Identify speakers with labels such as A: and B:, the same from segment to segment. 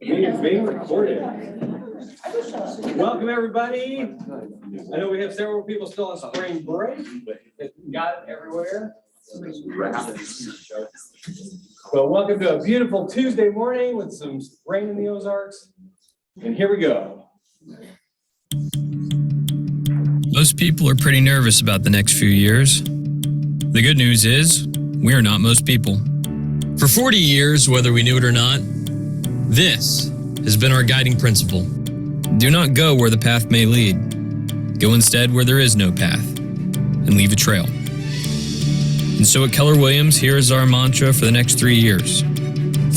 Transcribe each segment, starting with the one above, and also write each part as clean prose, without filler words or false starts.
A: Meeting's being recorded. Welcome, everybody. I know we have several people still on spring break, but got it everywhere. Well, welcome to a beautiful Tuesday morning with some rain in the Ozarks. And here we go.
B: Most people are pretty nervous about the next few years. The good news is, we are not most people. For 40 years, whether we knew it or not, this has been our guiding principle. Do not go where the path may lead. Go instead where there is no path, and leave a trail. And so at Keller Williams, here is our mantra for the next 3 years.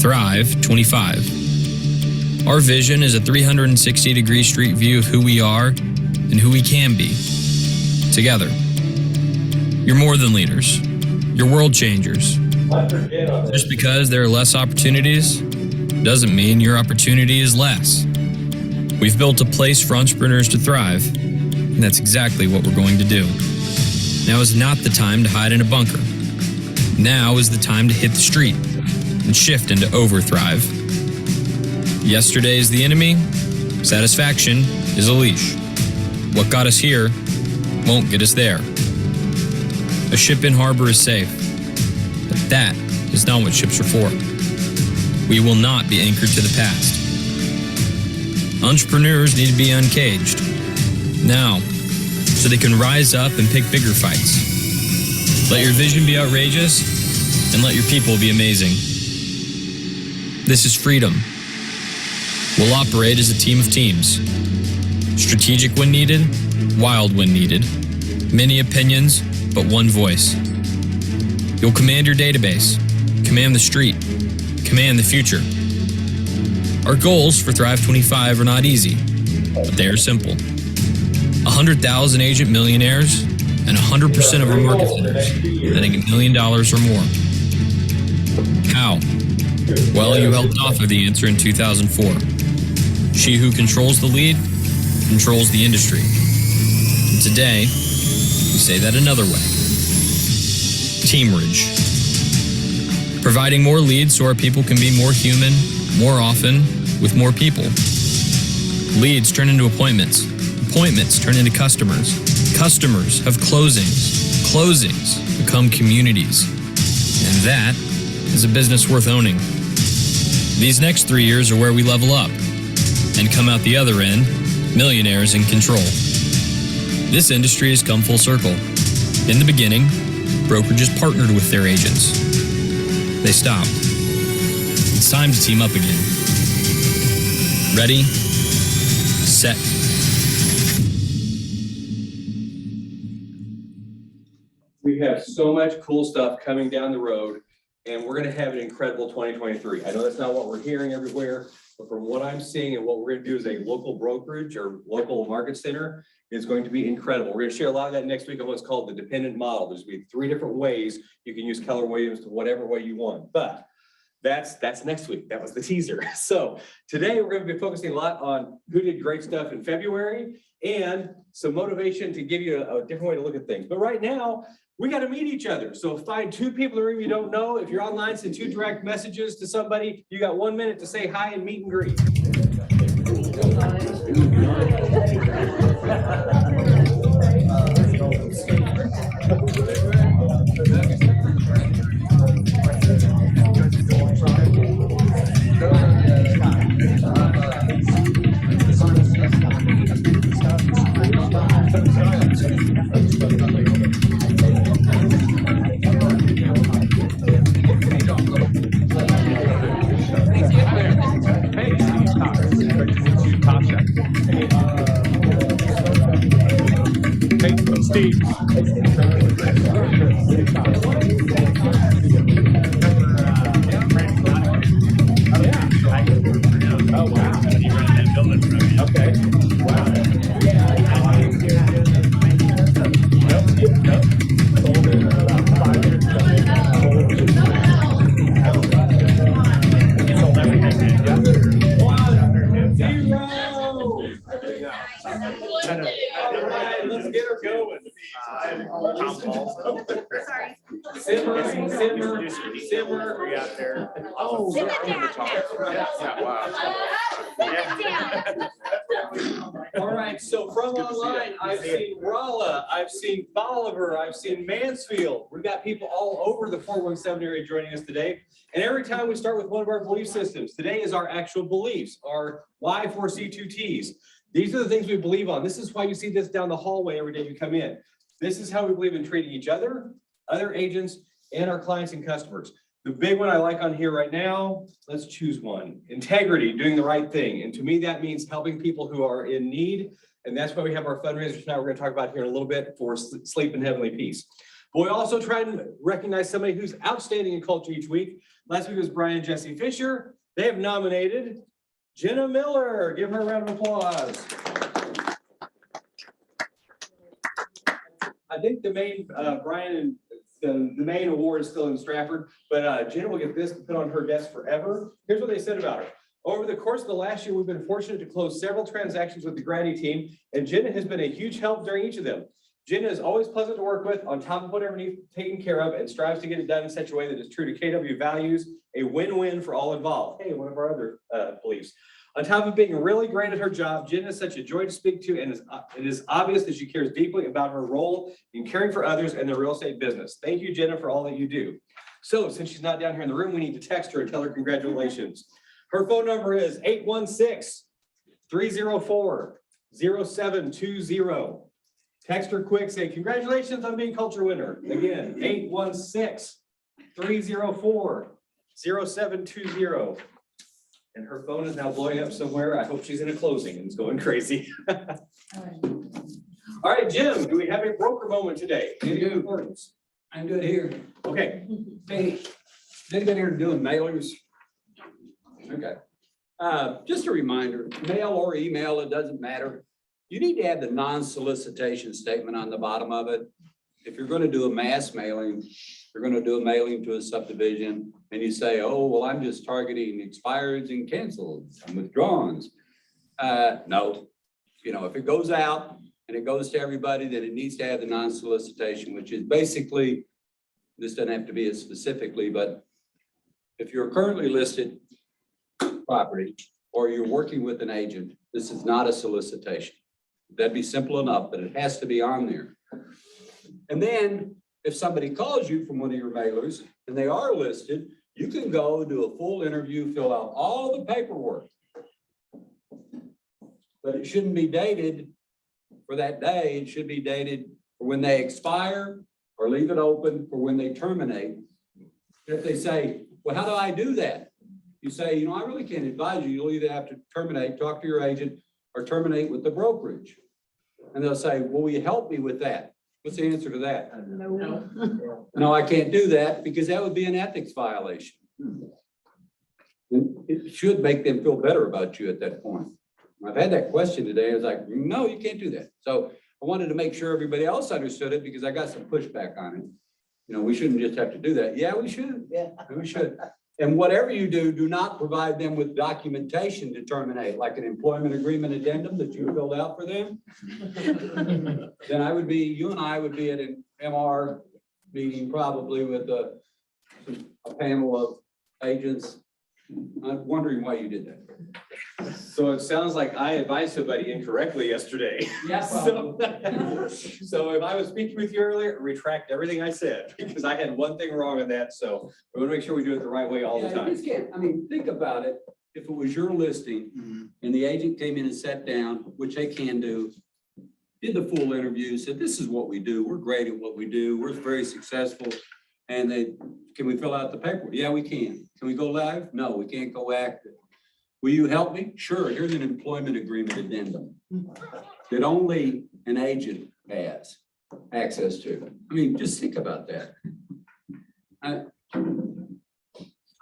B: Thrive 25. Our vision is a 360-degree street view of who we are and who we can be, together. You're more than leaders. You're world changers. Just because there are less opportunities doesn't mean your opportunity is less. We've built a place for entrepreneurs to thrive, and that's exactly what we're going to do. Now is not the time to hide in a bunker. Now is the time to hit the street and shift into overthrive. Yesterday is the enemy. Satisfaction is a leash. What got us here won't get us there. A ship in harbor is safe, but that is not what ships are for. We will not be anchored to the past. Entrepreneurs need to be uncaged now, so they can rise up and pick bigger fights. Let your vision be outrageous, and let your people be amazing. This is freedom. We'll operate as a team of teams. Strategic when needed, wild when needed. Many opinions, but one voice. You'll command your database, command the street, command the future. Our goals for Thrive 25 are not easy, but they are simple. 100,000 agent millionaires and 100% of our market leaders netting $1 million or more. How? Well, you helped author the answer in 2004. She who controls the lead controls the industry. And today, we say that another way. Teamridge. Providing more leads so our people can be more human, more often, with more people. Leads turn into appointments. Appointments turn into customers. Customers have closings. Closings become communities. And that is a business worth owning. These next 3 years are where we level up and come out the other end, millionaires in control. This industry has come full circle. In the beginning, brokerages partnered with their agents. They stopped. It's time to team up again. Ready, set.
A: We have so much cool stuff coming down the road, and we're going to have an incredible 2023. I know that's not what we're hearing everywhere, but from what I'm seeing and what we're going to do as a local brokerage or local market center, it's going to be incredible. We're going to share a lot of that next week on what's called the dependent model. There's going to be 3 different ways you can use Keller Williams to whatever way you want, but that's next week. That was the teaser. So today we're going to be focusing a lot on who did great stuff in February and some motivation to give you a different way to look at things. But right now, we got to meet each other. So find 2 people in the room you don't know. If you're online, send 2 direct messages to somebody. You got 1 minute to say hi and meet and greet.
C: Steve. Oh, wow. He ran that building from me. Okay. Wow. Sold everything. Yeah.
A: 1-0. let's get her going.
D: Sorry.
A: Simmer, simmer, simmer.
C: We out there.
D: Oh, sit it down now.
A: All right, so from online, I've seen Rolla, I've seen Bolivar, I've seen Mansfield. We've got people all over the 417 area joining us today. And every time we start with one of our belief systems. Today is our actual beliefs, our Y4C2Ts. These are the things we believe on. This is why you see this down the hallway every day you come in. This is how we believe in treating each other, other agents, and our clients and customers. The big one I like on here right now, let's choose one. Integrity, doing the right thing. And to me, that means helping people who are in need. And that's why we have our fundraisers tonight. We're going to talk about here in a little bit for Sleep in Heavenly Peace. But we also try and recognize somebody who's outstanding in culture each week. Last week was Brian and Jesse Fisher. They have nominated Jenna Miller. Give her a round of applause. I think the main, Brian and the main award is still in Stratford, but Jenna will get this to put on her desk forever. Here's what they said about her. Over the course of the last year, we've been fortunate to close several transactions with the Granny team, and Jenna has been a huge help during each of them. Jenna is always pleasant to work with, on top of whatever needs taken care of, and strives to get it done in such a way that is true to KW values, a win-win for all involved. Hey, one of our other beliefs. On top of being really great at her job, Jenna is such a joy to speak to, and it is obvious that she cares deeply about her role in caring for others and the real estate business. Thank you, Jenna, for all that you do. So since she's not down here in the room, we need to text her and tell her congratulations. Her phone number is 816-304-0720. Text her quick, say congratulations on being culture winner. Again, 816-304-0720. And her phone is now blowing up somewhere. I hope she's in a closing and it's going crazy. All right, Jim, do we have a broker moment today? Any importance?
E: I'm good here.
A: Okay.
E: Hey, anybody here doing mailers? Okay. Just a reminder, mail or email, it doesn't matter. You need to have the non-solicitation statement on the bottom of it. If you're going to do a mass mailing, you're going to do a mailing to a subdivision and you say, oh, well, I'm just targeting expireds and cancels and withdrawals. No, you know, if it goes out and it goes to everybody, then it needs to have the non-solicitation, which is basically, this doesn't have to be as specifically, but if you're currently listed property or you're working with an agent, this is not a solicitation. That'd be simple enough, but it has to be on there. And then if somebody calls you from one of your mailers and they are listed, you can go do a full interview, fill out all the paperwork. But it shouldn't be dated for that day. It should be dated for when they expire or leave it open for when they terminate. If they say, well, how do I do that? You say, you know, I really can't advise you. You'll either have to terminate, talk to your agent, or terminate with the brokerage. And they'll say, well, will you help me with that? What's the answer to that?
D: No.
E: No, I can't do that because that would be an ethics violation. And it should make them feel better about you at that point. I've had that question today. I was like, no, you can't do that. So I wanted to make sure everybody else understood it because I got some pushback on it. You know, we shouldn't just have to do that. Yeah, we should. Yeah, we should. And whatever you do, do not provide them with documentation to terminate, like an employment agreement addendum that you filled out for them. Then you and I would be at an MR meeting probably with a panel of agents. I'm wondering why you did that.
A: So it sounds like I advised somebody incorrectly yesterday.
E: Yes.
A: So if I was speaking with you earlier, retract everything I said because I had one thing wrong on that. So we want to make sure we do it the right way all the
E: Yeah,
A: time.
E: you just can't, I mean, think about it. If it was your listing and the agent came in and sat down, which they can do, did the full interview, said, this is what we do. We're great at what we do. We're very successful. And can we fill out the paperwork? Yeah, we can. Can we go live? No, we can't go active. Will you help me? Sure. Here's an employment agreement addendum that only an agent has access to. I mean, just think about that. I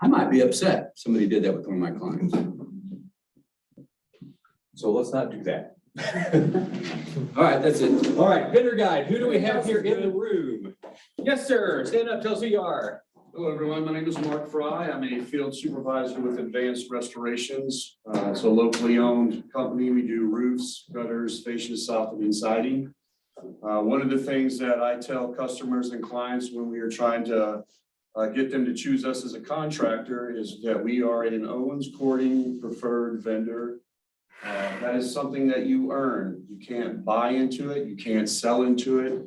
E: might be upset if somebody did that with one of my clients.
A: So let's not do that.
E: All right, that's it.
A: All right, bidder guide, who do we have here in the room? Yes, sir. Stand up, tell us who you are.
F: Hello, everyone. My name is Mark Fry. I'm a field supervisor with Advanced Restorations. It's a locally owned company. We do roofs, gutters, fascia, soffit, and siding. One of the things that I tell customers and clients when we are trying to get them to choose us as a contractor is that we are an Owens Corning preferred vendor. That is something that you earn. You can't buy into it. You can't sell into it.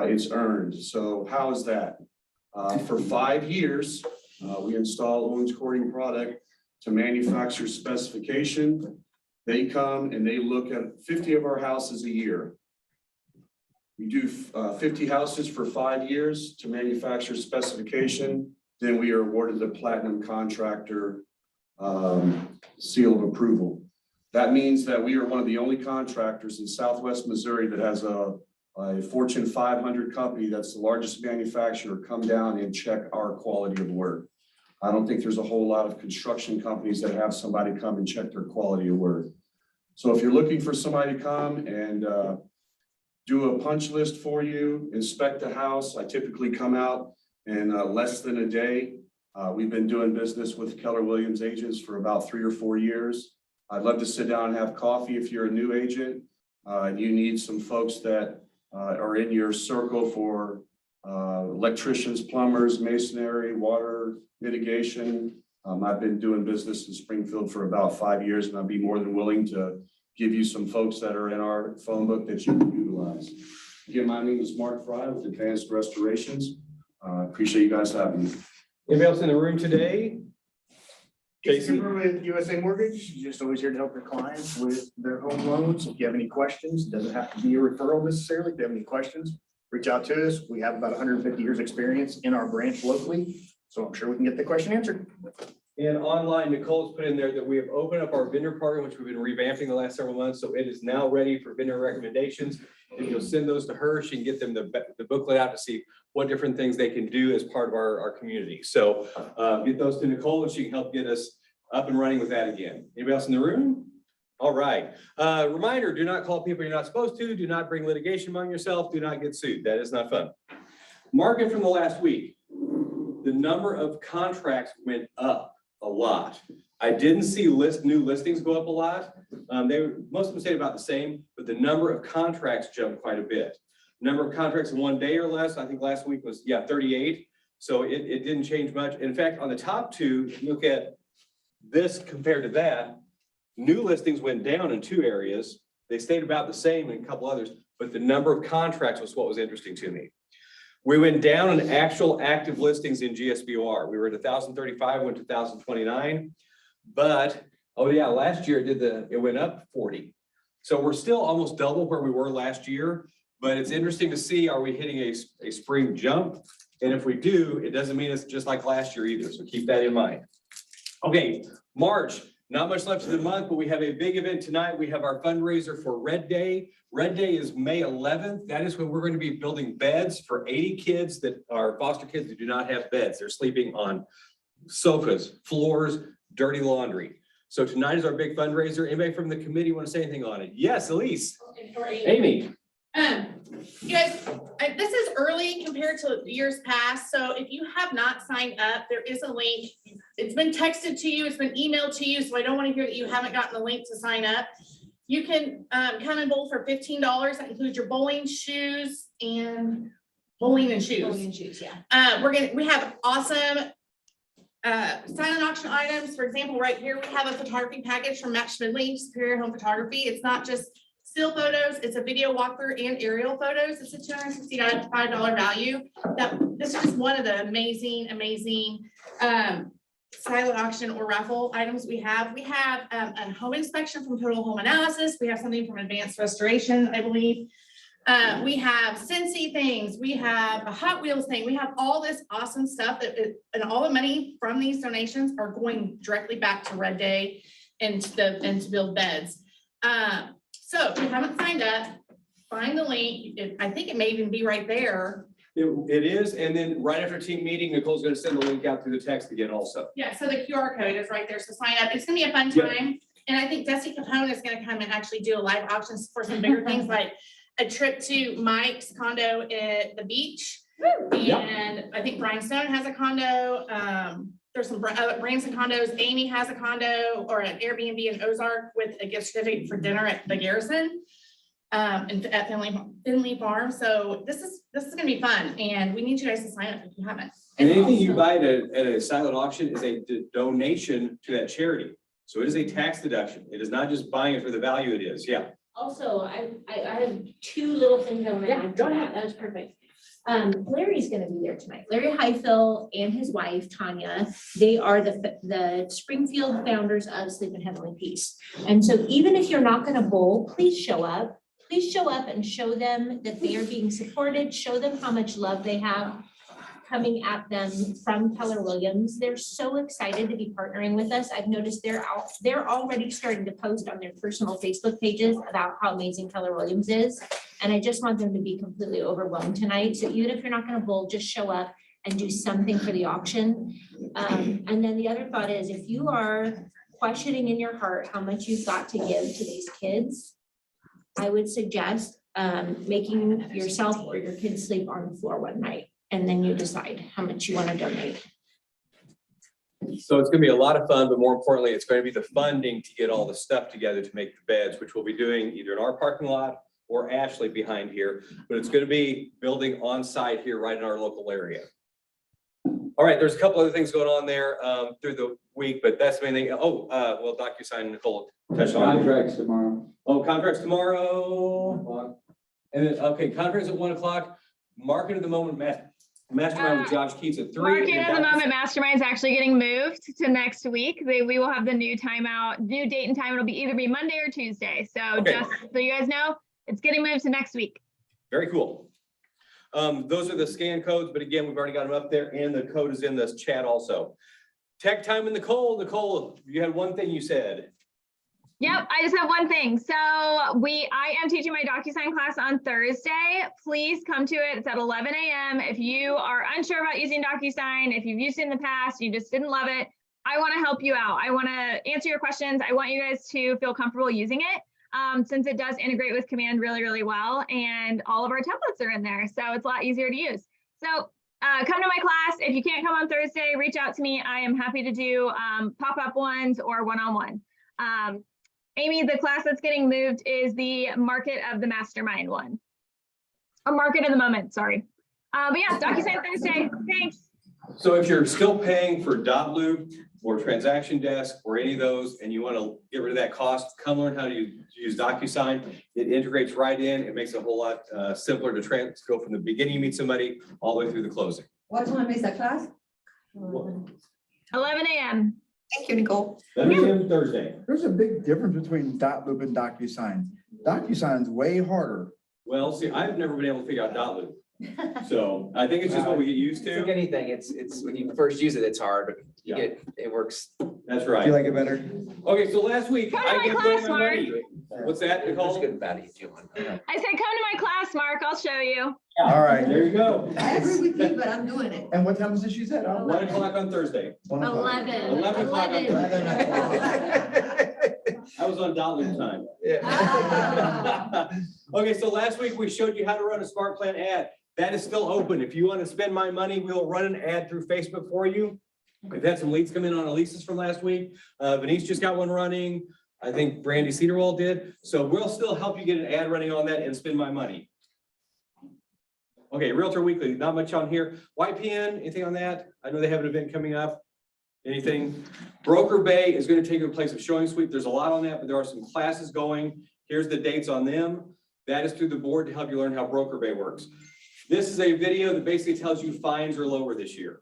F: It's earned. So how is that? For 5 years, we install Owens Corning product to manufacturer specification. They come and they look at 50 of our houses a year. We do 50 houses for 5 years to manufacturer specification. Then we are awarded the platinum contractor seal of approval. That means that we are one of the only contractors in Southwest Missouri that has a Fortune 500 company that's the largest manufacturer come down and check our quality of work. I don't think there's a whole lot of construction companies that have somebody come and check their quality of work. So if you're looking for somebody to come and do a punch list for you, inspect the house, I typically come out in less than a day. We've been doing business with Keller Williams agents for about 3 or 4 years. I'd love to sit down and have coffee if you're a new agent and you need some folks that are in your circle for electricians, plumbers, masonry, water mitigation. I've been doing business in Springfield for about 5 years, and I'd be more than willing to give you some folks that are in our phone book that you can utilize. Again, my name is Mark Fry with Advanced Restorations. Appreciate you guys having me.
A: Anybody else in the room today?
G: Jason
A: Jason?
G: with USA Mortgage, just always here to help your clients with their home loans. If you have any questions, it doesn't have to be a referral necessarily. If you have any questions, reach out to us. We have about 150 years experience in our branch locally, so I'm sure we can get the question answered.
A: And online, Nicole's put in there that we have opened up our vendor program, which we've been revamping the last several months. So it is now ready for vendor recommendations. If you'll send those to her, she can get them the booklet out to see what different things they can do as part of our community. So get those to Nicole and she can help get us up and running with that again. Anybody else in the room? All right. Reminder, do not call people you're not supposed to. Do not bring litigation among yourself. Do not get sued. That is not fun. Market from the last week. The number of contracts went up a lot. I didn't see new listings go up a lot. Most of them stayed about the same, but the number of contracts jumped quite a bit. Number of contracts in 1 day or less, I think last week was, 38. So it didn't change much. In fact, on the top two, if you look at this compared to that, new listings went down in 2 areas. They stayed about the same in a couple others, but the number of contracts was what was interesting to me. We went down in actual active listings in GSBOR. We were at 1,035, went to 1,029. But, oh yeah, last year it went up 40. So we're still almost double where we were last year, but it's interesting to see, are we hitting a spring jump? And if we do, it doesn't mean it's just like last year either. So keep that in mind. Okay, March, not much left of the month, but we have a big event tonight. We have our fundraiser for Red Day. Red Day is May 11th. That is when we're going to be building beds for 80 kids that are foster kids that do not have beds. They're sleeping on sofas, floors, dirty laundry. So tonight is our big fundraiser. Anybody from the committee want to say anything on it? Yes, Elise. Amy.
D: You guys, this is early compared to years past, so if you have not signed up, there is a link. It's been texted to you, it's been emailed to you, so I don't want to hear that you haven't gotten the link to sign up. You can come and bowl for $15. That includes your bowling shoes and bowling and shoes.
H: Bowling and shoes, yeah.
D: We have awesome silent auction items. For example, right here, we have a photography package from Matt Schmidley, Superior Home Photography. It's not just still photos, it's a video walkthrough and aerial photos. It's a $265 value. This is just one of the amazing silent auction or raffle items we have. We have a home inspection from Total Home Analysis. We have something from Advanced Restoration, I believe. We have Scentsy things. We have a Hot Wheels thing. We have all this awesome stuff and all the money from these donations are going directly back to Red Day and to build beds. So if you haven't signed up, find the link. I think it may even be right there.
A: It is, and then right after team meeting, Nicole's gonna send the link out through the text again also.
D: Yeah, so the QR code is right there, so sign up. It's gonna be a fun time. And I think Desi Capone is gonna come and actually do a live auction for some bigger things like a trip to Mike's condo at the beach. And I think Brian Stone has a condo. There's some Branson condos. Amy has a condo or an Airbnb in Ozark with a gift certificate for dinner at the Garrison. and at Finley Farm. So this is gonna be fun, and we need you guys to sign up if you haven't.
A: And anything you buy at a silent auction is a donation to that charity. So it is a tax deduction. It is not just buying it for the value it is. Yeah.
H: Also, I have two little things I want to add to that. That was perfect. Larry's gonna be there tonight. Larry Highfill and his wife Tanya, they are the Springfield founders of Sleep in Heavenly Peace. And so even if you're not gonna bowl, please show up. Please show up and show them that they are being supported, show them how much love they have coming at them from Keller Williams. They're so excited to be partnering with us. I've noticed they're already starting to post on their personal Facebook pages about how amazing Keller Williams is. And I just want them to be completely overwhelmed tonight. So even if you're not gonna bowl, just show up and do something for the auction. And then the other thought is, if you are questioning in your heart how much you've got to give to these kids, I would suggest making yourself or your kids sleep on the floor one night. And then you decide how much you want to donate.
A: So it's gonna be a lot of fun, but more importantly, it's going to be the funding to get all the stuff together to make the beds, which we'll be doing either in our parking lot or Ashley behind here. But it's gonna be building on site here right in our local area. All right, there's a couple other things going on there through the week, but that's the main thing. Oh, well, DocuSign, Nicole touched on.
E: Contracts tomorrow.
A: Oh, contracts tomorrow. And then, okay, contracts at 1 o'clock. Market of the moment, mastermind with Josh Keats at 3.
I: Market of the Moment Mastermind is actually getting moved to next week. We will have the new timeout, new date and time. It'll be either Monday or Tuesday. So
A: Okay.
I: just so you guys know, it's getting moved to next week.
A: Very cool. Those are the scan codes, but again, we've already got them up there and the code is in this chat also. Tech time in Nicole. Nicole, you had one thing you said.
I: Yep, I just have one thing. So I am teaching my DocuSign class on Thursday. Please come to it. It's at 11 a.m. If you are unsure about using DocuSign, if you've used it in the past, you just didn't love it, I want to help you out. I want to answer your questions. I want you guys to feel comfortable using it since it does integrate with Command really, really well. And all of our templates are in there. So it's a lot easier to use. So come to my class. If you can't come on Thursday, reach out to me. I am happy to do pop-up ones or one-on-one. Amy, the class that's getting moved is the Market of the Mastermind one. Or Market of the Moment, sorry. But yeah, DocuSign Thursday, thanks.
A: So if you're still paying for Dotloop or Transaction Desk or any of those, and you want to get rid of that cost, come learn how to use DocuSign. It integrates right in. It makes it a whole lot simpler to go from the beginning, you meet somebody, all the way through the closing.
J: What time is that class?
I: 11 a.m.
J: Thank you, Nicole.
A: 11 a.m. Thursday.
K: There's a big difference between Dotloop and DocuSign. DocuSign's way harder.
A: Well, see, I've never been able to figure out Dotloop. So I think it's just what we get used
L: It's like
A: to.
L: anything, it's when you first use it, it's hard, but
A: Yeah.
L: it works.
A: That's
K: Do you
A: right.
K: like it better?
A: Okay, so last week
I: Come to
A: I
I: my
A: gave away
I: class,
A: my
I: Mark.
A: money. What's that,
L: There's
A: Nicole?
L: good and bad each one.
I: I said, come to my class, Mark. I'll show you.
K: All right.
A: There you go.
J: I agree with you, but I'm doing it.
K: And what time is this you said?
A: 1 o'clock on Thursday.
K: 1 o'clock.
A: 11 o'clock on I was on Dotloop time. Okay, so last week we showed you how to run a smart plan ad. That is still open. If you want to spend my money, we'll run an ad through Facebook for you. We've had some leads come in on Elisa's from last week. Denise just got one running. I think Brandy Cedarwall did. So we'll still help you get an ad running on that and spend my money. Okay, Realtor Weekly, not much on here. YPN, anything on that? I know they have an event coming up. Anything? Broker Bay is going to take the place of Showing Sweep. There's a lot on that, but there are some classes going. Here's the dates on them. That is through the board to help you learn how Broker Bay works. This is a video that basically tells you fines are lower this year.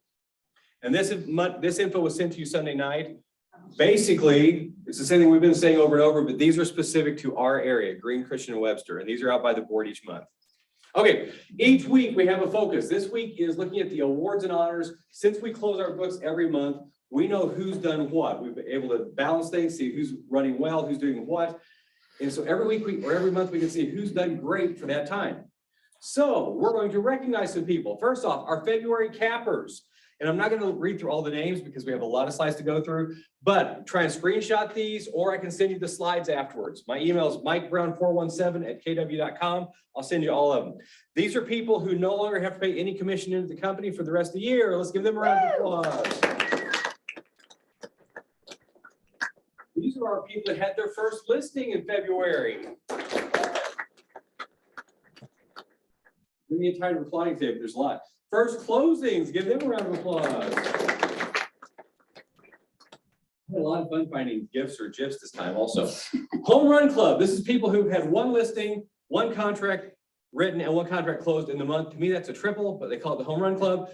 A: And this info was sent to you Sunday night. Basically, it's the same thing we've been saying over and over, but these are specific to our area, Green, Christian, and Webster, and these are out by the board each month. Okay, each week we have a focus. This week is looking at the awards and honors. Since we close our books every month, we know who's done what. We've been able to balance things, see who's running well, who's doing what. And so every week or every month we can see who's done great for that time. So we're going to recognize some people. First off, our February cappers. And I'm not going to read through all the names because we have a lot of slides to go through, but try and screenshot these, or I can send you the slides afterwards. My email is mikebrown417@kw.com. I'll send you all of them. These are people who no longer have to pay any commission into the company for the rest of the year. Let's give them a round of applause. These are our people that had their first listing in February. Bring you tired of applauding today, but there's a lot. First closings, give them a round of applause. Had a lot of fun finding gifts or gifs this time also. Home Run Club, this is people who've had one listing, one contract written and one contract closed in the month. To me, that's a triple, but they call it the Home Run Club.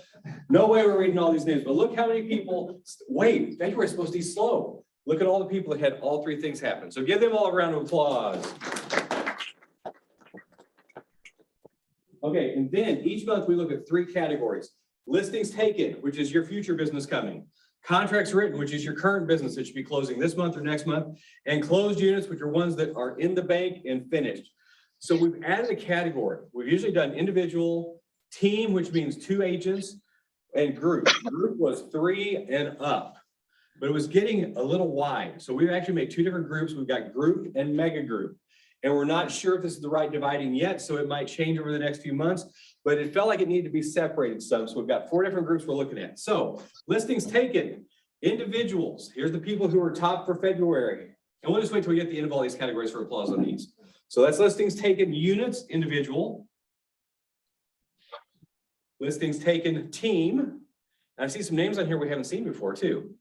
A: No way we're reading all these names, but look how many people, wait, February's supposed to be slow. Look at all the people that had all three things happen. So give them all a round of applause. Okay, and then each month we look at three categories. Listings taken, which is your future business coming. Contracts written, which is your current business that should be closing this month or next month. And closed units, which are ones that are in the bank and finished. So we've added a category. We've usually done individual, team, which means 2 agents, and group. Group was 3 and up, but it was getting a little wide. So we've actually made 2 different groups. We've got group and mega group. And we're not sure if this is the right dividing yet, so it might change over the next few months, but it felt like it needed to be separated some. So we've got 4 different groups we're looking at. So listings taken, individuals. Here's the people who are top for February. And we'll just wait till we get the end of all these categories for applause on these. So that's listings taken, units, individual. Listings taken, team. And I see some names on here we haven't seen before too.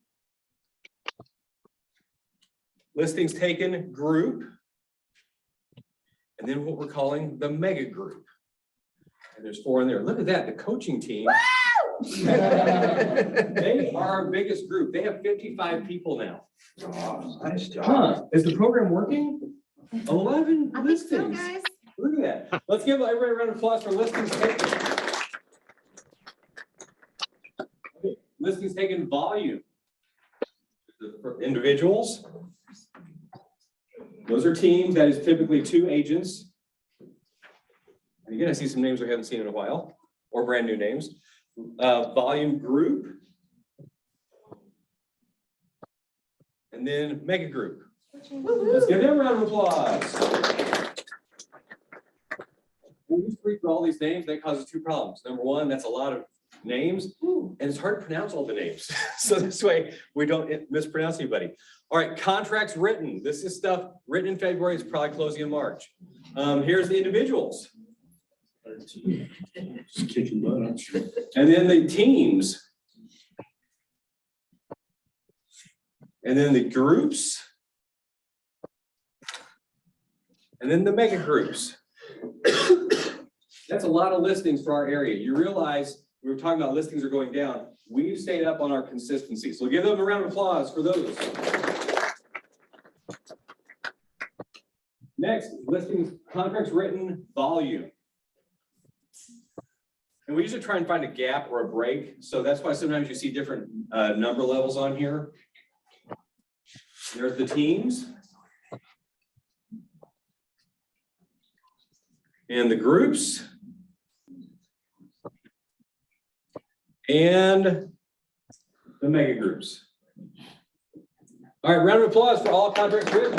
A: Listings taken, group. And then what we're calling the mega group. And there's 4 in there. Look at that, the coaching team. They are our biggest group. They have 55 people now.
K: Nice job.
A: Huh, is the program working? 11
D: I think so,
A: listings.
D: guys.
A: Look at that. Let's give everybody a round of applause for listings taken. Okay, listings taken volume. For individuals. Those are teams. That is typically 2 agents. And again, I see some names we haven't seen in a while, or brand new names. Volume group. And then mega group. Let's give them a round of applause. When you read through all these names, that causes 2 problems. Number 1, that's a lot of names, and it's hard to pronounce all the names. So this way we don't mispronounce anybody. All right, contracts written. This is stuff written in February. It's probably closing in March. Here's the individuals.
F: Just kicking butt, I'm sure.
A: And then the teams. And then the groups. And then the mega groups. That's a lot of listings for our area. You realize we were talking about listings are going down. We've stayed up on our consistency. So give them a round of applause for those. Next, listings, contracts written, volume. And we usually try and find a gap or a break. So that's why sometimes you see different number levels on here. There's the teams. And the groups. And the mega groups. All right, round of applause for all contracts written.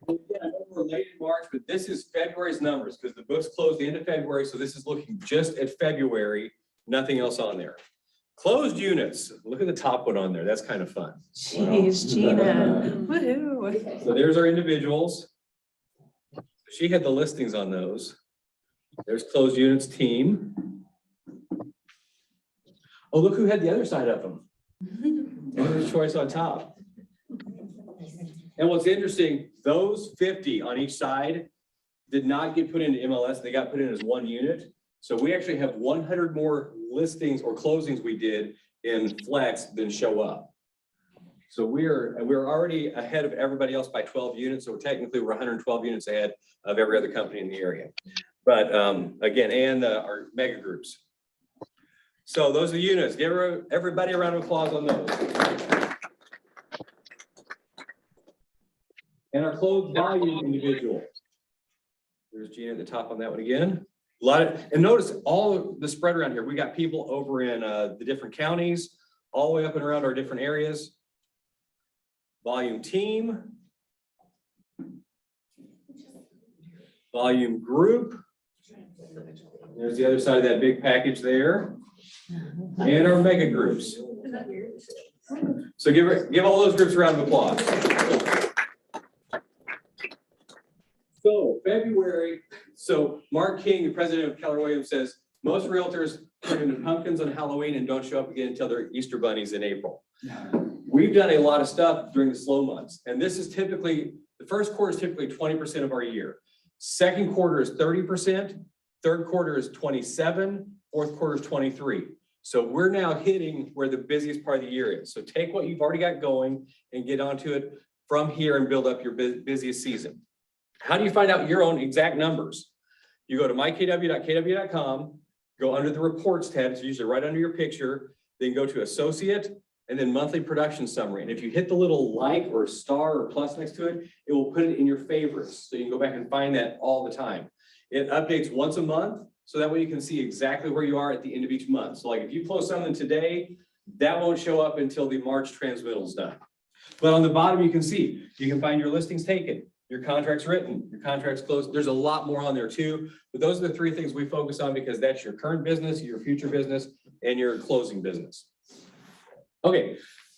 A: Again, I know we're late in March, but this is February's numbers because the books closed the end of February. So this is looking just at February, nothing else on there. Closed units. Look at the top one on there. That's kind of fun.
J: Jeez, Gina. Woohoo.
A: So there's our individuals. She had the listings on those. There's closed units team. Oh, look who had the other side of them. And there's choice on top. And what's interesting, those 50 on each side did not get put into MLS. They got put in as one unit. So we actually have 100 more listings or closings we did in Flex than show up. So we're already ahead of everybody else by 12 units. So technically we're 112 units ahead of every other company in the area. But again, and our mega groups. So those are the units. Give everybody a round of applause on those. And our closed volume individual. There's Gina at the top on that one again. A lot of, and notice all of the spread around here. We got people over in the different counties, all the way up and around our different areas. Volume team. Volume group. There's the other side of that big package there. And our mega groups. So give all those groups a round of applause. So February, So Mark King, the president of Keller Williams, says, most realtors turn into pumpkins on Halloween and don't show up again until they're Easter bunnies in April. We've done a lot of stuff during the slow months, and this is typically, the first quarter is typically 20% of our year. Second quarter is 30%, third quarter is 27%, fourth quarter is 23%. So we're now hitting where the busiest part of the year is. So take what you've already got going and get onto it from here and build up your busiest season. How do you find out your own exact numbers? You go to mykw.kw.com, go under the reports tab, it's usually right under your picture, then go to associate, and then monthly production summary. And if you hit the little like or star or plus next to it, it will put it in your favorites. So you can go back and find that all the time. It updates once a month, so that way you can see exactly where you are at the end of each month. So like if you post something today, that won't show up until the March transmittal is done. But on the bottom, you can see, you can find your listings taken, your contracts written, your contracts closed. There's a lot more on there too. But those are the three things we focus on because that's your current business, your future business, and your closing business. Okay,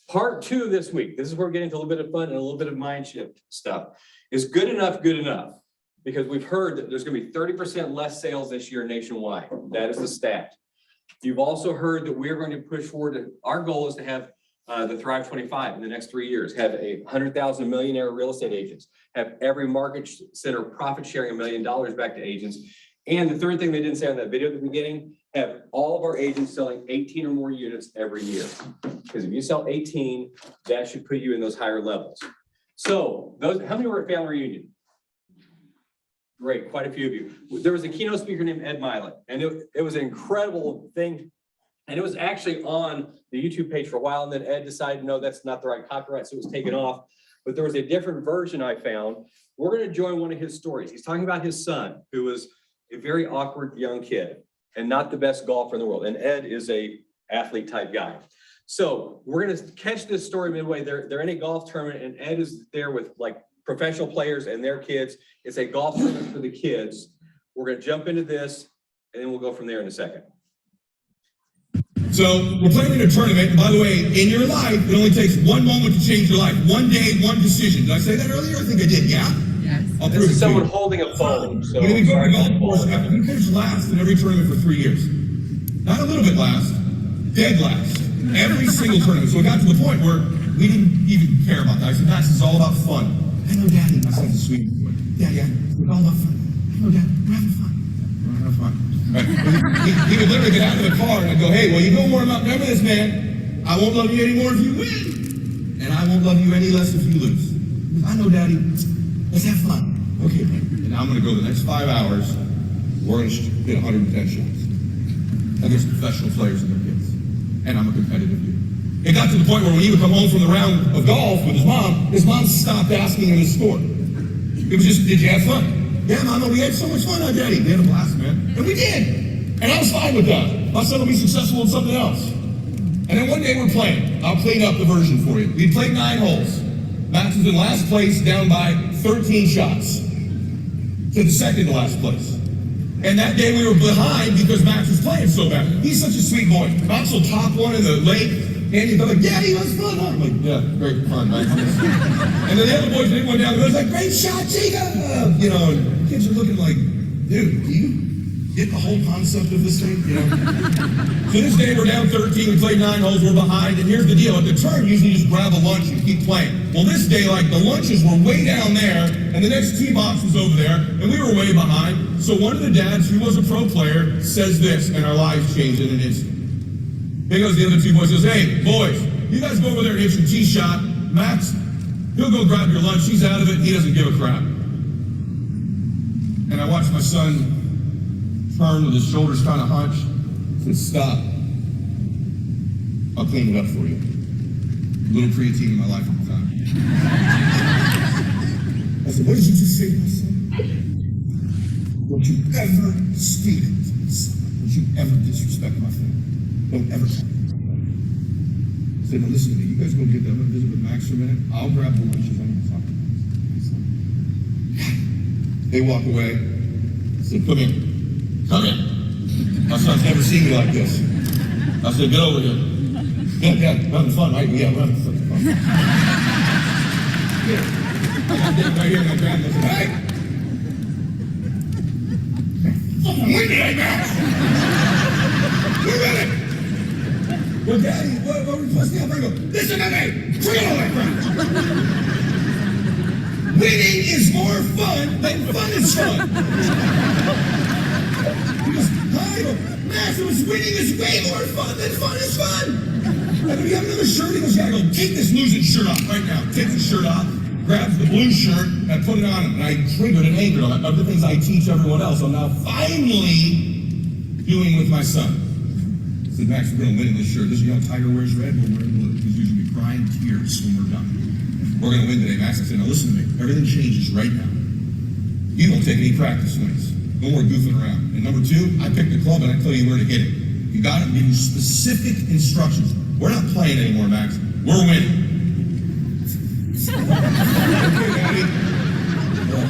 A: part 2 this week. This is where we're getting to a little bit of fun and a little bit of mind shift stuff. Is good enough good enough? Because we've heard that there's going to be 30% less sales this year nationwide. That is the stat. You've also heard that we're going to push forward. Our goal is to have the Thrive 25 in the next 3 years, have 100,000 millionaire real estate agents, have every market center profit sharing $1 million back to agents. And the third thing they didn't say on that video at the beginning, have all of our agents selling 18 or more units every year. Because if you sell 18, that should put you in those higher levels. So those, how many were at family reunion? Great, quite a few of you. There was a keynote speaker named Ed Milet, and it was an incredible thing. And it was actually on the YouTube page for a while, and then Ed decided, no, that's not the right copyright, so it was taken off. But there was a different version I found. We're gonna join one of his stories. He's talking about his son, who was a very awkward young kid and not the best golfer in the world. And Ed is a athlete type guy. So we're gonna catch this story midway. They're in a golf tournament, and Ed is there with like professional players and their kids. It's a golf tournament for the kids. We're gonna jump into this, and then we'll go from there in a second.
M: So we're playing in a tournament, and by the way, in your life, it only takes one moment to change your life. One day, one decision. Did I say that earlier? I think I did, yeah?
J: Yes.
M: I'll
A: This
M: prove it
A: is
M: to
A: someone
M: you.
A: holding a phone, so.
M: When we go to the golf course, we finished last in every tournament for 3 years. Not a little bit last, dead last. Every single tournament. So it got to the point where we didn't even care about that. I said, Max, it's all about fun. I know, Daddy. My son's a sweet boy. Daddy, it's all about fun. I know, Dad. We're having fun. We're having fun. Right. He would literally get out of the car and I'd go, hey, well, you know more about, remember this, man. I won't love you any more if you win. And I won't love you any less if you lose. I know, Daddy. Let's have fun. Okay, man. And I'm going to go the next 5 hours. We're going to hit 110 shots against professional players and their kids. And I'm a competitive dude. It got to the point where when he would come home from the round of golf with his mom stopped asking him his score. It was just, did you have fun? Yeah, Mama, we had so much fun, huh, Daddy? We had a blast, man. And we did. And I was fine with that. My son will be successful in something else. And then one day we're playing. I'll clean up the version for you. We played 9 holes. Max was in last place, down by 13 shots to the second to last place. And that day we were behind because Max was playing so bad. He's such a sweet boy. Max will top one in the lake. And he'd be like, Daddy, it was fun. I'm like, yeah, great fun, man. And then the other boys didn't went down and was like, great shot, Jacob. You know, and kids are looking like, dude, do you get the whole concept of this thing? You know? So this day we're down 13, we played 9 holes, we're behind, and here's the deal. At the turn, usually just grab a lunch and keep playing. Well, this day, like, the lunches were way down there, and the next tee box was over there, and we were way behind. So one of the dads, who was a pro player, says this, and our lives changed in an instant. Here goes the other 2 boys, says, hey, boys, you guys go over there and hit your tee shot. Max, he'll go grab your lunch. He's out of it. He doesn't give a crap. And I watched my son turn with his shoulders kind of hunched. Said, stop. I'll clean it up for you. Little creatine in my life at the time. I said, what did you just say, my son? Don't you ever speak to me, son. Don't you ever disrespect my family. Don't ever talk. I said, now listen to me. You guys go get them and visit with Max for a minute. I'll grab the lunches. I'm going to talk to them. They walk away. I said, come here. Come here. My son's never seen me like this. I said, get over here. Yeah, we're having fun, right? Yeah, we're having fun. Here. I got them right here and I grabbed them. I said, hey! Fucking win today, Max! We're in it! Well, Daddy, what were we supposed to do? I go, listen to me! Forget all that crap! Winning is more fun than fun is fun! He goes, I go, Max, it was winning is way more fun than fun is fun! I go, you have another shirt? He goes, yeah. I go, take this losing shirt off right now. Take the shirt off, grabs the blue shirt, and I put it on him. And I triggered an anchor on it. Of the things I teach everyone else, I'm now finally doing with my son. I said, Max, we're gonna win in this shirt. This is, you know, Tiger wears red, we're wearing blue. He's usually crying tears when we're done. We're gonna win today, Max. I said, now listen to me. Everything changes right now. You don't take any practice swings. No more goofing around. And number two, I pick the club and I tell you where to hit it. You got to give you specific instructions. We're not playing anymore, Max. We're winning. Okay, Daddy.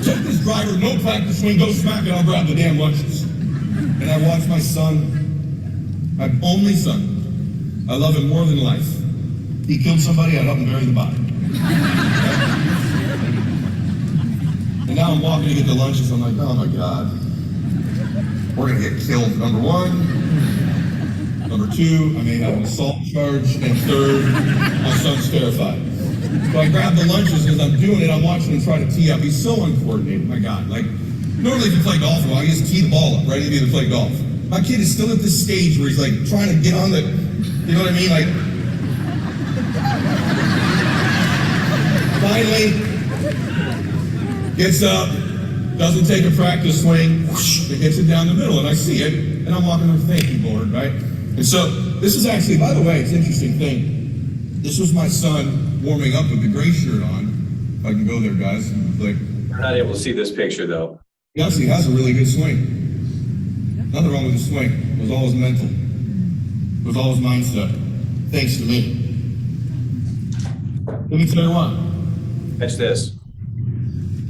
M: Take this driver, no practice swing, go smack it, I'll grab the damn lunches. And I watch my son, my only son. I love him more than life. He killed somebody, I helped him bury the body. And now I'm walking to get the lunches, I'm like, oh my God. We're gonna get killed, number one. Number two, I may have an assault charge, and third, my son's terrified. So I grab the lunches, as I'm doing it, I'm watching him try to tee up. He's so uncoordinated, my God. Like, normally if you play golf, well, I just tee the ball up, right? You need to play golf. My kid is still at this stage where he's like trying to get on the, you know what I mean? Like, finally, gets up, doesn't take a practice swing, whoosh, it hits it down the middle, and I see it, and I'm walking over, thank you, Lord, right? And so, this is actually, by the way, it's an interesting thing. This was my son warming up with the gray shirt on. If I can go there, guys. Like,
A: We're not able to see this picture though.
M: he actually has a really good swing. Nothing wrong with his swing. It was all his mental. It was all his mindset. Thanks to me. Let me tell you what.
A: Catch this.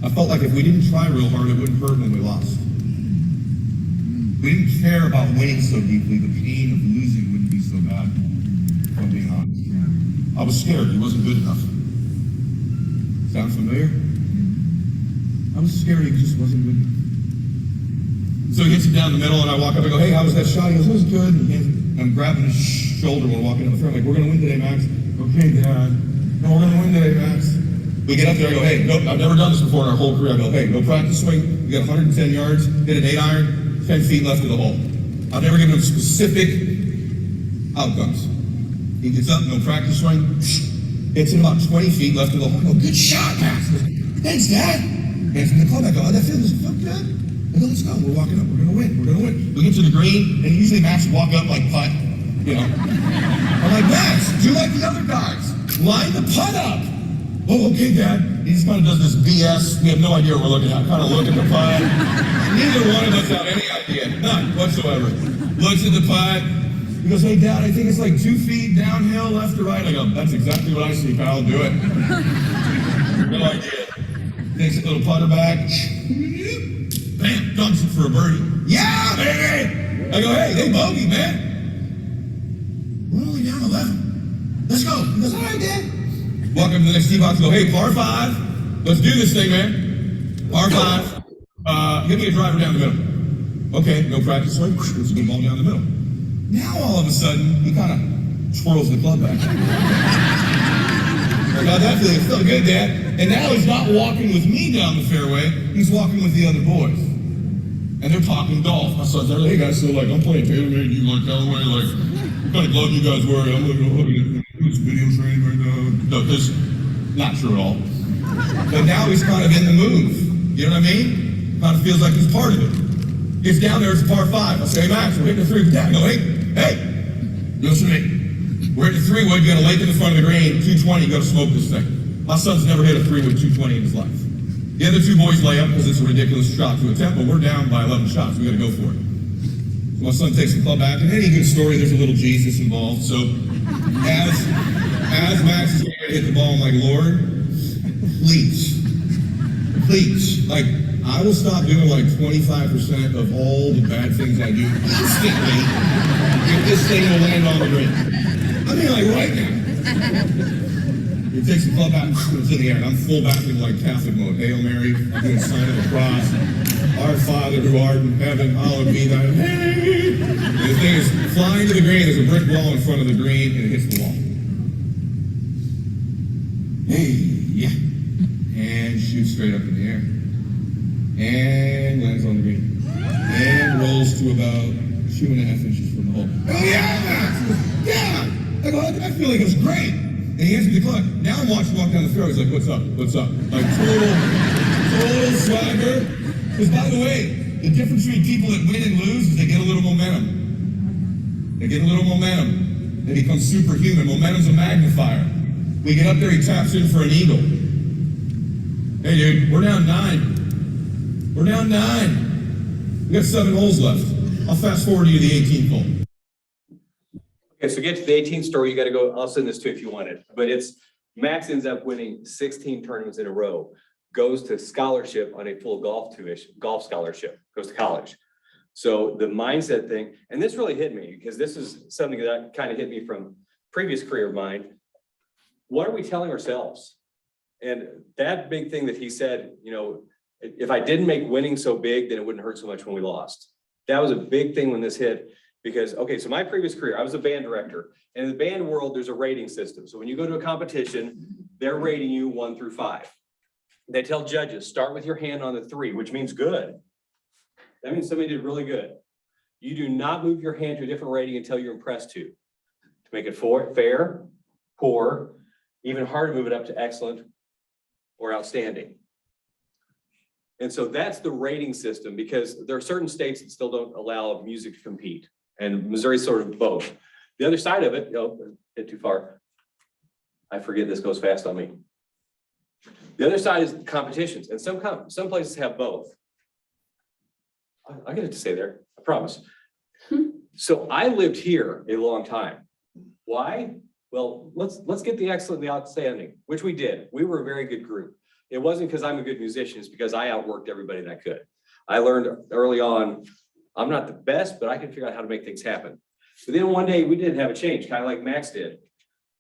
M: I felt like if we didn't try real hard, it wouldn't hurt when we lost. We didn't care about winning so deeply, the pain of losing wouldn't be so bad, if I'm being honest. I was scared, he wasn't good enough. Sound familiar? I was scared he just wasn't good enough. So he hits it down the middle, and I walk up and go, hey, how was that shot? He goes, it was good. And I'm grabbing his shoulder when walking up the front, like, we're gonna win today, Max. Okay, Dad. No, we're gonna win today, Max. We get up there, I go, hey, nope, I've never done this before in our whole career. I go, hey, no practice swing, we got 110 yards, hit an 8-iron, 10 feet left of the hole. I've never given him specific outcomes. He gets up, no practice swing, hits it about 20 feet left of the hole. I go, good shot, Max. Thanks, Dad. Hands in the club, I go, oh, that feels so good. I go, let's go, we're walking up, we're gonna win, we're gonna win. We get to the green, and usually Max would walk up like putt, you know. I'm like, Max, do like the other guys, line the putt up. Oh, okay, Dad. He just kind of does this BS. We have no idea what we're looking at. Kind of look at the putt. Neither one of us have any idea. None whatsoever. Looks at the putt. He goes, hey, Dad, I think it's like 2 feet downhill, left to right. I go, that's exactly what I see, pal. Do it. No idea. Takes a little putter back. Bam, dunks it for a birdie. Yeah, baby! I go, hey, bogey, man. We're only down 11. Let's go. He goes, all right, Dad. Walk up to the next tee box and go, hey, par 5. Let's do this thing, man. Par 5. Hit me a driver down the middle. Okay, no practice swing. It's a good ball down the middle. Now all of a sudden, he kind of twirls the club back. Got that feeling. It felt good, Dad. And now he's not walking with me down the fairway. He's walking with the other boys. And they're talking golf. My son's there, hey guys, so like I'm playing TaylorMade, you like Callaway, like what kind of glove you guys wear? I'm looking at this video training right now. No, this not true at all. But now he's kind of in the move. You know what I mean? Kind of feels like he's part of it. Gets down there, it's a par 5. I say, hey, Max, we're hitting a 3. Dad, I go, hey, listen to me. We're hitting a 3-wood, you got a lake in the front of the green, 220, you gotta smoke this thing. My son's never hit a 3-wood 220 in his life. The other 2 boys lay up because it's a ridiculous shot to attempt, but we're down by 11 shots. We got to go for it. So my son takes the club back, and any good story, there's a little Jesus involved. So as Max is going to hit the ball, I'm like, Lord, please, like, I will stop doing like 25% of all the bad things I do instantly if this thing will land on the green. I mean, like right now. He takes the club out and it's in the air. And I'm full back in like Catholic mode. Hail Mary, I'm doing sign of the cross. Our Father who art in heaven, hallowed be thy name. And the thing is flying to the green. There's a brick wall in front of the green, and it hits the wall. Hey, yeah. And shoots straight up in the air. And lands on the green. And rolls to about 2.5 inches from the hole. Oh yeah! Yeah! I go, I feel like it was great. And he hands me the club. Now I'm watching him walk down the fairway. He's like, what's up? What's up? Like total swagger. Because by the way, the difference between people that win and lose is they get a little momentum. They get a little momentum. They become superhuman. Momentum's a magnifier. We get up there, he taps in for an eagle. Hey dude, we're down 9. We're down 9. We got 7 holes left. I'll fast forward you to the 18th hole.
A: Okay, so get to the 18th story, you gotta go, I'll send this to you if you want it, but it's, Max ends up winning 16 tournaments in a row, goes to scholarship on a full golf scholarship, goes to college. So the mindset thing, and this really hit me, because this is something that kind of hit me from previous career of mine. What are we telling ourselves? And that big thing that he said, you know, if I didn't make winning so big, then it wouldn't hurt so much when we lost. That was a big thing when this hit. Because, okay, so my previous career, I was a band director. And in the band world, there's a rating system. So when you go to a competition, they're rating you 1 through 5. They tell judges, start with your hand on the 3, which means good. That means somebody did really good. You do not move your hand to a different rating until you're impressed to. To make it fair, poor, even harder to move it up to excellent or outstanding. And so that's the rating system, because there are certain states that still don't allow music to compete. And Missouri's sort of both. The other side of it, oh, hit too far. I forget this goes fast on me. The other side is competitions, and some places have both. I get it to say there, I promise. So I lived here a long time. Why? Well, let's get the excellent and the outstanding, which we did. We were a very good group. It wasn't because I'm a good musician, it's because I outworked everybody that could. I learned early on, I'm not the best, but I can figure out how to make things happen. But then one day we did have a change, kind of like Max did.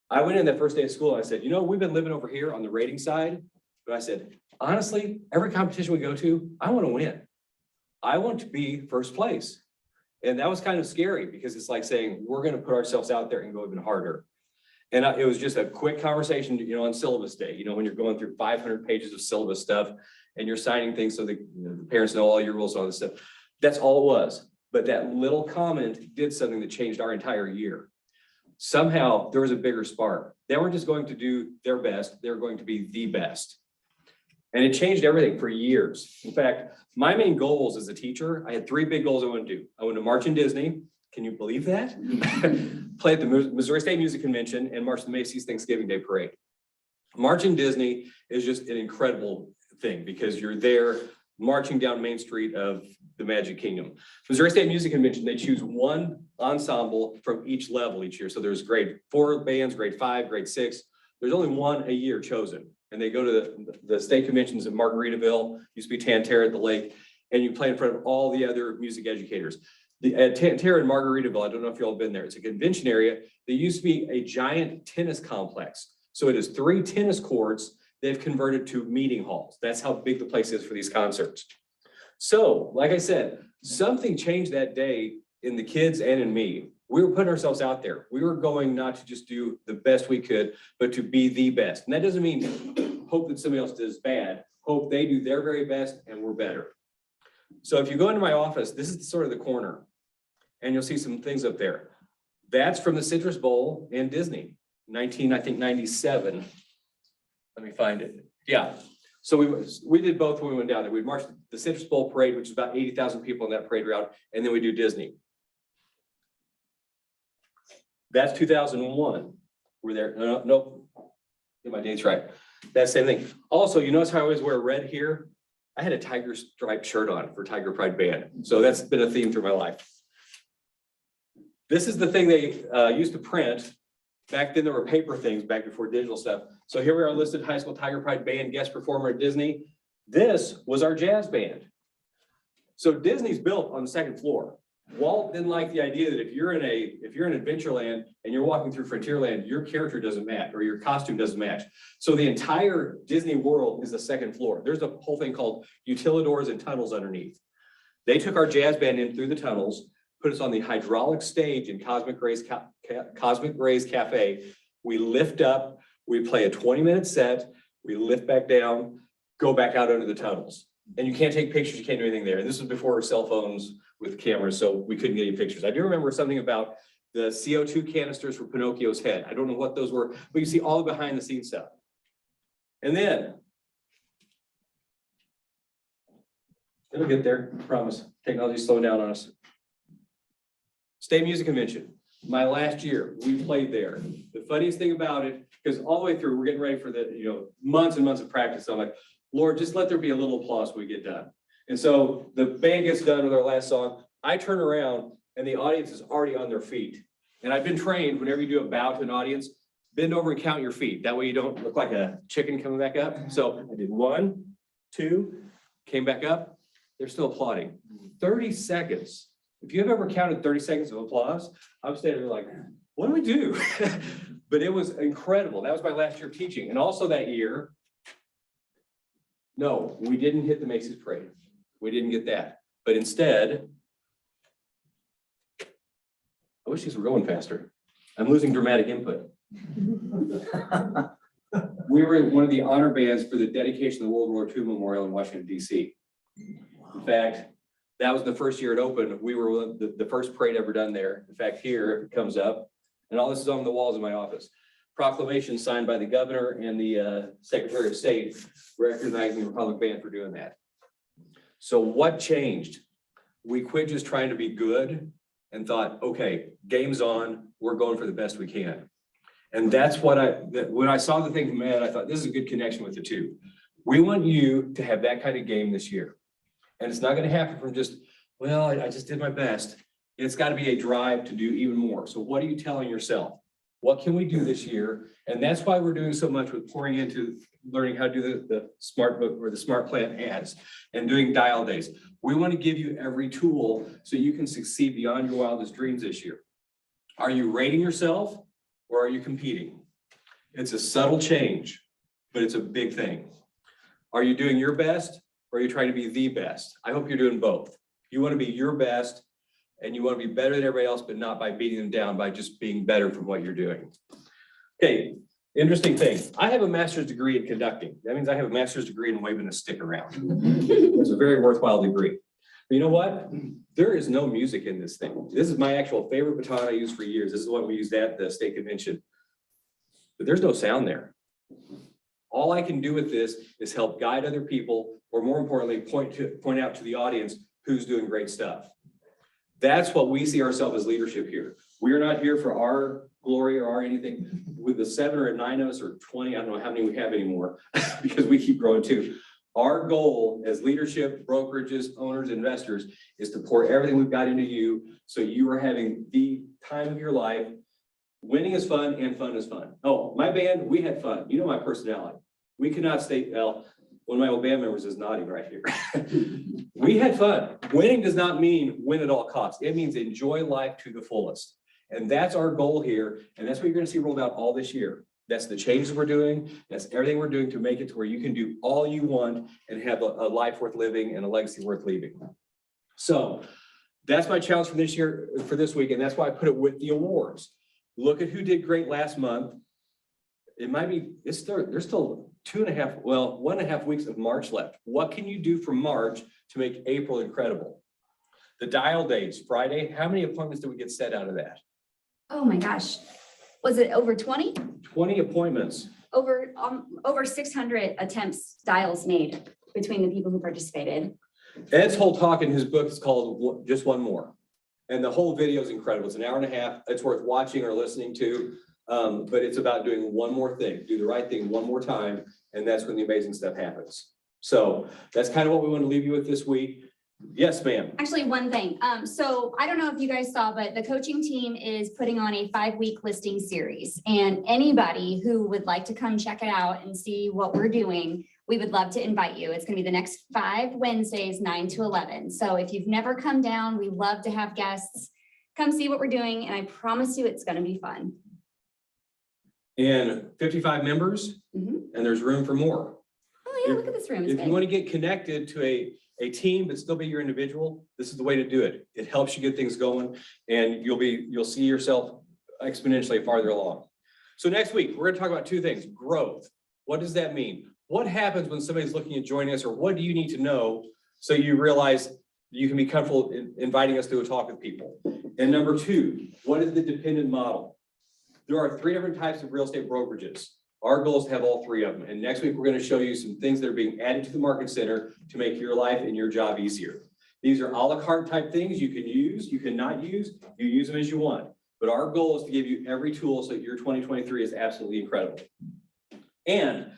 A: I went in that first day of school and I said, you know, we've been living over here on the rating side. But I said, honestly, every competition we go to, I want to win. I want to be first place. And that was kind of scary, because it's like saying, we're going to put ourselves out there and go even harder. And it was just a quick conversation, you know, on syllabus day, you know, when you're going through 500 pages of syllabus stuff and you're signing things so that, you know, the parents know all your rules and all this stuff. That's all it was. But that little comment did something that changed our entire year. Somehow there was a bigger spark. They weren't just going to do their best, they were going to be the best. And it changed everything for years. In fact, my main goals as a teacher, I had 3 big goals I wanted to do. I wanted to march in Disney. Can you believe that? Play at the Missouri State Music Convention and march the Macy's Thanksgiving Day Parade. March in Disney is just an incredible thing, because you're there marching down Main Street of the Magic Kingdom. Missouri State Music Convention, they choose one ensemble from each level each year. So there's grade 4 bands, grade 5, grade 6. There's only one a year chosen. And they go to the state conventions in Margaritaville, used to be Tantera at the lake, and you play in front of all the other music educators. At Tantera in Margaritaville, I don't know if you all have been there, it's a convention area. There used to be a giant tennis complex. So it is 3 tennis courts they've converted to meeting halls. That's how big the place is for these concerts. So, like I said, something changed that day in the kids and in me. We were putting ourselves out there. We were going not to just do the best we could, but to be the best. And that doesn't mean hope that somebody else does bad. Hope they do their very best and we're better. So if you go into my office, this is sort of the corner, and you'll see some things up there. That's from the Citrus Bowl in Disney, 1997. Let me find it. Yeah. So we did both when we went down there. We marched the Citrus Bowl parade, which is about 80,000 people on that parade route, and then we do Disney. That's 2001. We're there. Nope. Get my dates right. That same thing. Also, you notice how I always wear red here? I had a tiger striped shirt on for Tiger Pride Band. So that's been a theme through my life. This is the thing they used to print. Back then there were paper things back before digital stuff. So here we are listed high school Tiger Pride Band guest performer at Disney. This was our jazz band. So Disney's built on the 2nd floor. Walt didn't like the idea that if you're in Adventureland and you're walking through Frontierland, your character doesn't match or your costume doesn't match. So the entire Disney World is the 2nd floor. There's a whole thing called utilidors and tunnels underneath. They took our jazz band in through the tunnels, put us on the hydraulic stage in Cosmic Rays Cafe. We lift up, we play a 20-minute set, we lift back down, go back out under the tunnels. And you can't take pictures, you can't do anything there. And this was before cell phones with cameras, so we couldn't get any pictures. I do remember something about the CO2 canisters for Pinocchio's head. I don't know what those were, but you see all the behind the scenes stuff. And then it'll get there, I promise. Technology's slowing down on us. State Music Convention, my last year, we played there. The funniest thing about it, because all the way through, we're getting ready for the, months and months of practice. So I'm like, Lord, just let there be a little applause when we get done. And so the band gets done with our last song. I turn around and the audience is already on their feet. And I've been trained, whenever you do a bow to an audience, bend over and count your feet. That way you don't look like a chicken coming back up. So I did 1, 2, came back up. They're still applauding. 30 seconds. If you have ever counted 30 seconds of applause, I'm standing there like, what do we do? But it was incredible. That was my last year of teaching. And also that year, no, we didn't hit the Macy's Parade. We didn't get that. But instead, I wish these were going faster. I'm losing dramatic input. We were one of the honor bands for the dedication of the World War II Memorial in Washington, D.C. In fact, that was the first year it opened. We were the first parade ever done there. In fact, here it comes up, and all this is on the walls of my office. Proclamation signed by the governor and the Secretary of State recognizing the Republic Band for doing that. So what changed? We quit just trying to be good and thought, okay, game's on, we're going for the best we can. And that's what when I saw the thing from Ed, I thought this is a good connection with the two. We want you to have that kind of game this year. And it's not going to happen from just, well, I just did my best. It's got to be a drive to do even more. So what are you telling yourself? What can we do this year? And that's why we're doing so much with pouring into learning how to do the smart book or the smart plan ads and doing dial days. We want to give you every tool so you can succeed beyond your wildest dreams this year. Are you rating yourself or are you competing? It's a subtle change, but it's a big thing. Are you doing your best or are you trying to be the best? I hope you're doing both. You want to be your best and you want to be better than everybody else, but not by beating them down, by just being better from what you're doing. Okay, interesting thing. I have a master's degree in conducting. That means I have a master's degree in waving a stick around. It's a very worthwhile degree. But you know what? There is no music in this thing. This is my actual favorite baton I used for years. This is what we used at the state convention. But there's no sound there. All I can do with this is help guide other people, or more importantly, point out to the audience who's doing great stuff. That's what we see ourselves as leadership here. We are not here for our glory or our anything. With the 7 or 9 of us or 20, I don't know how many we have anymore because we keep growing too. Our goal as leadership, brokerages, owners, investors is to pour everything we've got into you so you are having the time of your life. Winning is fun and fun is fun. Oh, my band, we had fun. You know my personality. We could not stay, well, one of my old band members is nodding right here. We had fun. Winning does not mean win at all costs. It means enjoy life to the fullest. And that's our goal here. And that's what you're going to see rolled out all this year. That's the changes we're doing. That's everything we're doing to make it to where you can do all you want and have a life worth living and a legacy worth leaving. So that's my challenge for this year, for this week. And that's why I put it with the awards. Look at who did great last month. It might be, there's still 1.5 weeks of March left. What can you do for March to make April incredible? The dial days, Friday, how many appointments did we get set out of that?
N: Oh my gosh. Was it over 20?
A: 20 appointments.
N: Over 600 attempts, dials made between the people who participated.
A: Ed's whole talk in his book is called Just One More. And the whole video is incredible. It's an hour and a half. It's worth watching or listening to. But it's about doing one more thing, do the right thing one more time. And that's when the amazing stuff happens. So that's kind of what we want to leave you with this week. Yes, ma'am.
N: Actually, one thing. So I don't know if you guys saw, but the coaching team is putting on a 5-week listing series. And anybody who would like to come check it out and see what we're doing, we would love to invite you. It's going to be the next 5 Wednesdays, 9 to 11. So if you've never come down, we love to have guests come see what we're doing. And I promise you it's going to be fun.
A: And 55 members, and there's room for more.
N: Oh yeah, look at this room.
A: If you want to get connected to a a team, but still be your individual, this is the way to do it. It helps you get things going and you'll see yourself exponentially farther along. So next week, we're gonna talk about two things, growth. What does that mean? What happens when somebody's looking at joining us, or what do you need to know so you realize you can be comfortable in inviting us to a talk with people? And number two, what is the dependent model? There are 3 different types of real estate brokerages. Our goal is to have all 3 of them. And next week, we're going to show you some things that are being added to the market center to make your life and your job easier. These are a la carte type things you can use, you cannot use, you use them as you want. But our goal is to give you every tool so that your 2023 is absolutely incredible. And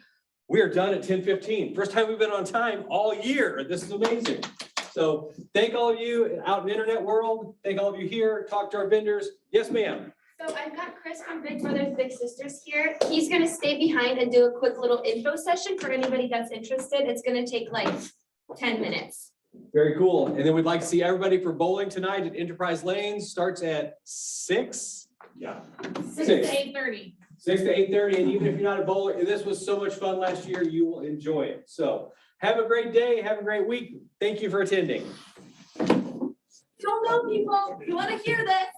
A: we are done at 10:15. First time we've been on time all year. This is amazing. So thank all of you out in the internet world. Thank all of you here. Talk to our vendors. Yes, ma'am.
O: So I've got Chris from Big Brothers Big Sisters here. He's gonna stay behind and do a quick little info session for anybody that's interested. It's gonna take like 10 minutes.
A: Very cool. And then we'd like to see everybody for bowling tonight at Enterprise Lanes. Starts at 6.
F: Yeah.
D: 6 to 8:30.
A: 6 to 8:30. And even if you're not a bowler, and this was so much fun last year, you will enjoy it. So have a great day. Have a great week. Thank you for attending.
O: Don't know, people. You wanna hear this?